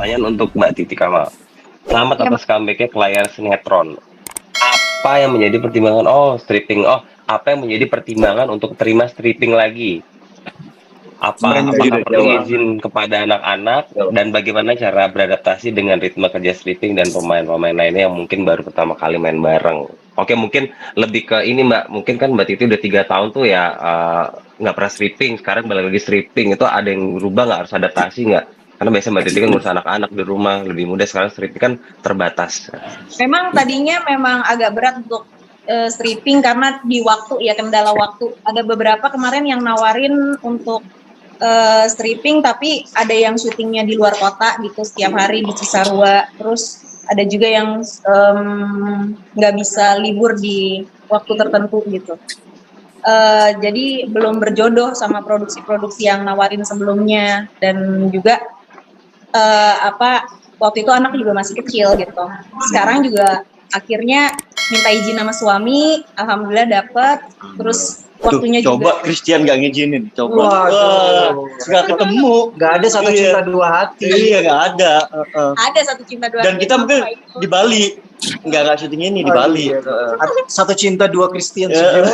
pertanyaan untuk Mbak Titi Kamal. Selamat atas comeback-nya ke layar sinetron. Apa yang menjadi pertimbangan? Stripping. Apa yang menjadi pertimbangan untuk terima stripping lagi? Apakah perlu izin kepada anak-anak dan bagaimana cara beradaptasi dengan ritme kerja stripping dan pemain-pemain lainnya yang mungkin baru pertama kali main bareng? Oke, mungkin lebih ke ini Mbak. Mungkin kan Mbak Titi udah 3 tahun tuh ya nggak pernah stripping. Sekarang balik lagi stripping. Itu ada yang berubah nggak? Harus adaptasi nggak? Karena biasanya Mbak Titi kan ngurus anak-anak di rumah lebih mudah. Sekarang stripping kan terbatas. Memang tadinya memang agak berat untuk stripping karena di waktu ya, kendala waktu. Ada beberapa kemarin yang nawarin untuk stripping, tapi ada yang syutingnya di luar kota gitu setiap hari di Cisarua. Terus ada juga yang nggak bisa libur di waktu tertentu gitu. Jadi belum berjodoh sama produksi-produksi yang nawarin sebelumnya, dan juga waktu itu anak juga masih kecil gitu. Sekarang juga akhirnya minta izin sama suami, alhamdulillah dapet. Terus waktunya coba juga. Christian gak ngizinin, coba. Wah, gak ketemu. Gak ada satu cinta dua hati. Iya, gak ada. Ada satu cinta dua Dan hati. kita mungkin di Bali. Enggak syuting ini di Bali. Satu cinta dua Christian Sugiono.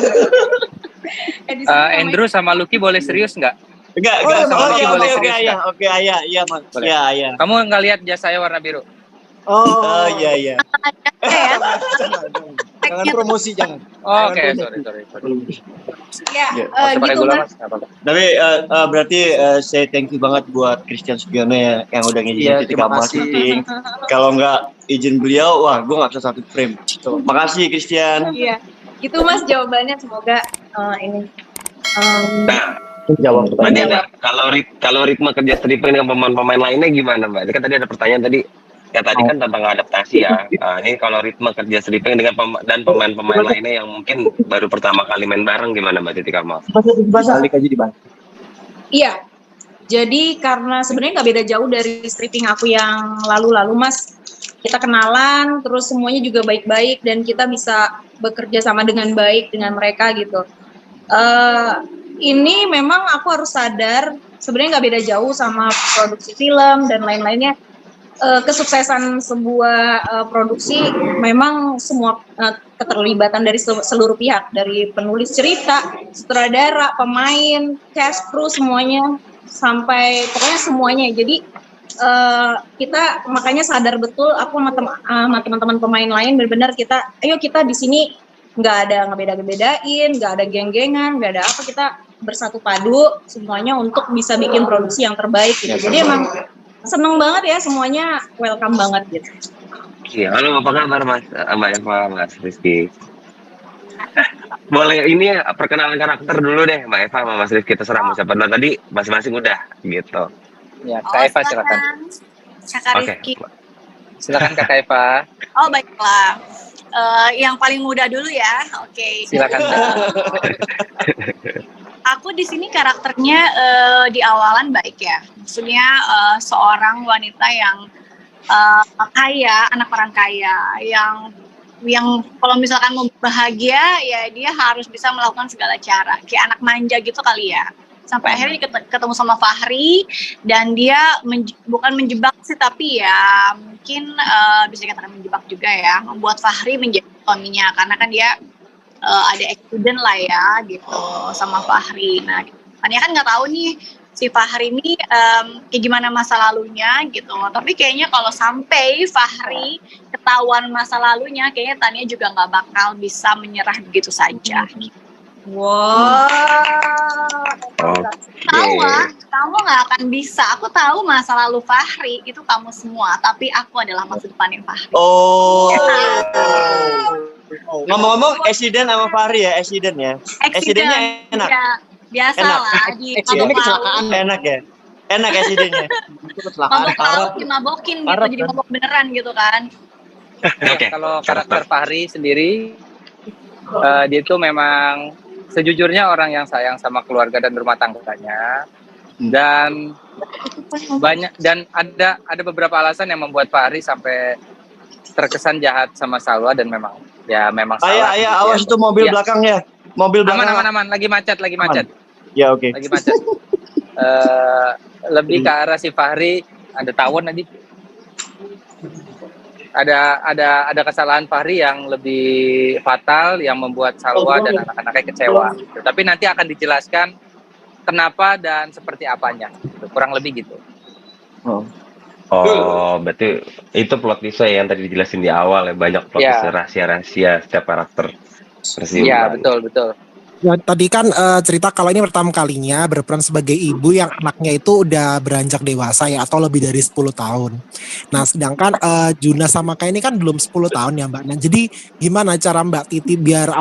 Andrew sama Lucky boleh serius nggak? Enggak. Oke, iya, Mas. Iya. Kamu nggak lihat jas saya warna biru? Oh, iya. Jangan promosi, jangan. Oke, sorry. Ya, Gitu Mas. Tapi berarti saya thank you banget buat Christian Sugiono ya, yang udah ngizinin Titi Kamal syuting. Kalau nggak izin beliau, wah gue nggak bisa satu frame. Makasih Christian. Iya, itu Mas jawabannya, semoga ini. Jawab pertanyaan. Kalau ritme kerja stripping dengan pemain-pemain lainnya gimana Mbak? Ini kan tadi ada pertanyaan tadi. Ya tadi kan tentang adaptasi ya. Ini kalau ritme kerja stripping dengan pemain-pemain lainnya yang mungkin baru pertama kali main bareng gimana Mbak Titi Kamal? Balik aja di bang. Iya, jadi karena sebenarnya nggak beda jauh dari stripping aku yang lalu-lalu Mas. Kita kenalan, terus semuanya juga baik-baik dan kita bisa bekerja sama dengan baik dengan mereka gitu. Ini memang aku harus sadar sebenarnya nggak beda jauh sama produksi film dan lain-lainnya. Kesuksesan sebuah produksi memang semua keterlibatan dari seluruh pihak, dari penulis cerita, sutradara, pemain, cast, kru, semuanya, sampai pokoknya semuanya. Jadi kita makanya sadar betul, aku sama teman-teman pemain lain benar-benar ayo kita di sini nggak beda-bedain, nggak ada geng-gengan, nggak ada apa, kita bersatu padu semuanya untuk bisa bikin produksi yang terbaik gitu. Jadi emang seneng banget ya, semuanya welcome banget gitu. Iya, halo apa kabar Mas, Mbak Eva, Mas Rizky. Boleh ini ya, perkenalan karakter dulu deh Mbak Eva sama Mas Rizky, terserah mau siapa dulu, tadi masing-masing udah gitu. Ya, Kak Eva silakan. Kak Rizky. Silakan Kak Eva. Oh baiklah. Yang paling muda dulu ya. Oke. Silakan. Aku di sini karakternya di awalan baik ya. Maksudnya seorang wanita yang kaya, anak orang kaya, yang kalau misalkan mau bahagia ya dia harus bisa melakukan segala cara. Kayak anak manja gitu kali ya. Sampai akhirnya ketemu sama Fahri dan dia bukan menjebak sih, tapi ya mungkin bisa dikatakan menjebak juga ya, membuat Fahri menjadi suaminya karena kan dia ada accident lah ya gitu sama Fahri. Nah, Tania kan nggak tahu nih si Fahri ini kayak gimana masa lalunya gitu. Tapi kayaknya kalau sampai Fahri ketahuan masa lalunya, kayaknya Tania juga nggak bakal bisa menyerah begitu saja. Wow. Tahu lah, kamu nggak akan bisa. Aku tahu masa lalu Fahri itu kamu semua, tapi aku adalah masa depannya Fahri. Oh. Ngomong-ngomong, accident sama Fahri ya, accident ya. Accidentnya enak. Ya, biasa enak. lah. Accidentnya kecelakaan enak ya. Enak accidentnya. Mabok lalu dimabokin gitu, jadi mabok beneran gitu kan. Oke. Kalau karakter Fahri sendiri, dia itu memang sejujurnya orang yang sayang sama keluarga dan rumah tangganya, dan ada beberapa alasan yang membuat Fahri sampai terkesan jahat sama Salwa, dan memang salah. Ayah, awas itu mobil belakang ya. Mobil belakang. Aman, lagi macet. Ya oke. Lagi macet. Lebih ke arah si Fahri ada tawon tadi. ada kesalahan Fahri yang lebih fatal yang membuat Salwa dan anak-anaknya kecewa. Gitu. Tapi nanti akan dijelaskan kenapa dan seperti apanya. Gitu. Kurang lebih gitu. Oh, berarti itu plot twist yang tadi dijelasin di awal ya, banyak plot twist rahasia-rahasia setiap karakter. Iya, betul. Ya, tadi kan cerita kalau ini pertama kalinya berperan sebagai ibu yang anaknya itu udah beranjak dewasa ya atau lebih dari 10 tahun. Nah, sedangkan Juna sama Kai ini kan belum 10 tahun ya Mbak. Nah, jadi gimana cara Mbak Titi biar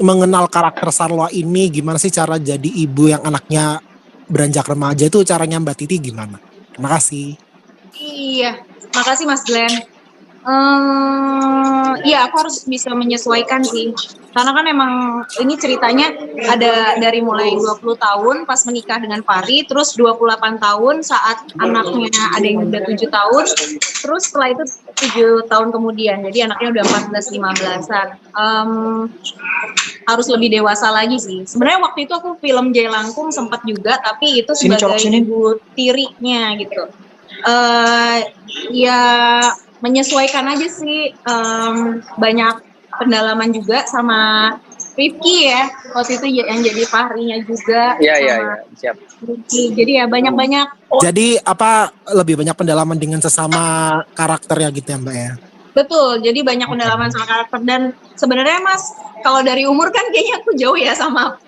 mengenal karakter Salwa ini, gimana sih cara jadi ibu yang anaknya beranjak remaja itu caranya Mbak Titi gimana? Terima kasih. Iya, makasih Mas Glenn. Iya, aku harus bisa menyesuaikan sih. Karena kan emang ini ceritanya ada dari mulai 20 tahun pas menikah dengan Fahri, terus 28 tahun saat anaknya ada yang udah 7 tahun, terus setelah itu 7 tahun kemudian. Jadi anaknya udah 14-15an. Harus lebih dewasa lagi sih. Sebenarnya waktu itu aku film Jailangkung sempat juga, tapi itu sebagai ibu tirinya gitu. Ya menyesuaikan aja sih, banyak pendalaman juga sama Rifki ya, waktu itu yang jadi Fahrinya juga. Iya, siap. Rifki. Jadi ya banyak-banyak. Jadi lebih banyak pendalaman dengan sesama karakter ya gitu ya Mbak ya? Betul, jadi banyak pendalaman sama karakter. Dan sebenarnya Mas, kalau dari umur kan kayaknya aku jauh ya sama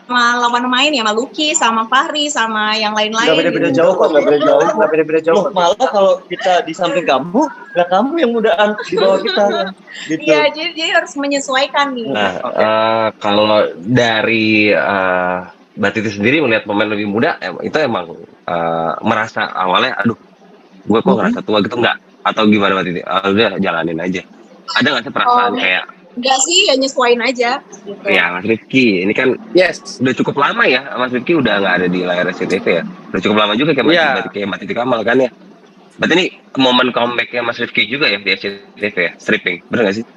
lawan main ya, sama Lucky, sama Fahri, sama yang lain-lain. Gak beda-beda jauh kok, gak beda-beda jauh. Malah kalau kita di samping kamu, nah kamu yang mudaan di bawah kita. Gitu. Iya, jadi harus menyesuaikan nih. Nah, kalau dari Mbak Titi sendiri melihat pemain lebih muda, itu emang merasa awalnya, aduh, gue kok ngerasa tua gitu enggak? Atau gimana Mbak Titi? Udah jalanin aja. Ada nggak sih perasaan kayak? Enggak sih, ya nyesuain aja. Gitu. Ya Mas Rifki, ini kan udah cukup lama ya, Mas Rifki udah nggak ada di layar SCTV ya. Udah cukup lama juga kayak Mbak Titi Kamal kan ya. Berarti ini momen comeback-nya Mas Rifki juga ya di SCTV ya, stripping, bener nggak sih?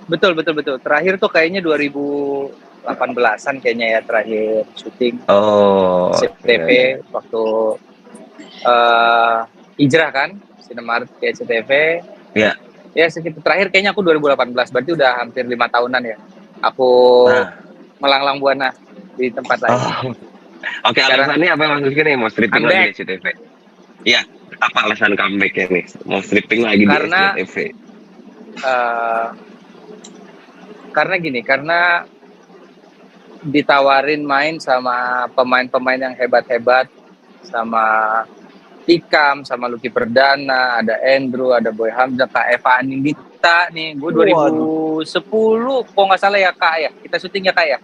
Betul. Terakhir tuh kayaknya 2018-an kayaknya ya terakhir syuting. SCTV waktu hijrah kan, Cinemark ke SCTV. Iya. Ya sekitar terakhir kayaknya aku 2018, berarti udah hampir 5 tahunan ya. Aku melanglang buana di tempat lain. Oke, alasannya apa Mas Rifki nih mau stripping lagi di SCTV? Iya, apa alasan comeback-nya nih? Mau stripping lagi di SCTV? Karena ditawarin main sama pemain-pemain yang hebat-hebat, sama Tikam, sama Lucky Perdana, ada Andrew, ada Boy Hamzah, Kak Eva Anindita nih. Gue 2010, kok nggak salah ya Kak ya. Kita syuting ya Kak ya.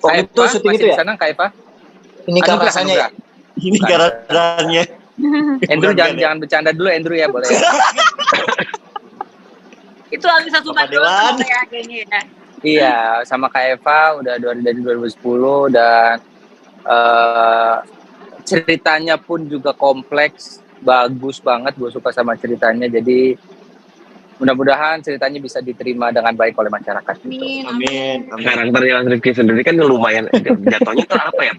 Oh itu syuting itu ya? Di sana Kak Eva. Ini rasanya ya? Ini karakternya. Andrew jangan bercanda dulu Andrew ya boleh. Itu lagi satu doang ya kayaknya ya. Iya, sama Kak Eva udah dari 2010 dan ceritanya pun juga kompleks, bagus banget, gue suka sama ceritanya. Jadi mudah-mudahan ceritanya bisa diterima dengan baik oleh masyarakat. Amin. Karakternya Mas Rifki sendiri kan lumayan jatuhnya tuh apa ya?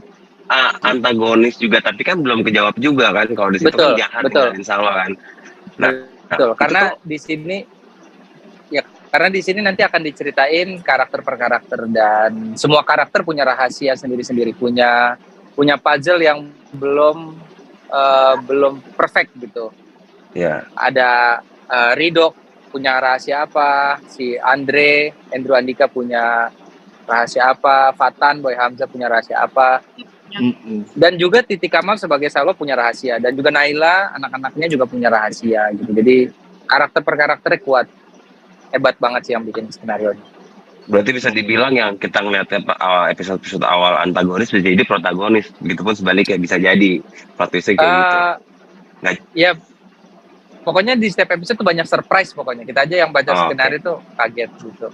Antagonis juga, tapi kan belum kejawab juga kan kalau di situ kan jahat dengan Salwa kan. Nah, betul. Karena di sini nanti akan diceritain karakter per karakter dan semua karakter punya rahasia sendiri-sendiri, punya puzzle yang belum perfect gitu. Ya. Ada Ridho punya rahasia apa, si Andrew Andika punya rahasia apa, Fatan, Boy Hamzah punya rahasia apa. Dan juga Titi Kamal sebagai Salwa punya rahasia, dan juga Naila anak-anaknya juga punya rahasia gitu. Jadi karakter per karakternya kuat, hebat banget sih yang bikin skenario nya. Berarti bisa dibilang yang kita ngeliatnya episode awal antagonis bisa jadi protagonis, begitupun sebaliknya bisa jadi plot twist-nya kayak gitu. Ya, pokoknya di setiap episode tuh banyak surprise pokoknya. Kita aja yang baca skenario tuh kaget gitu.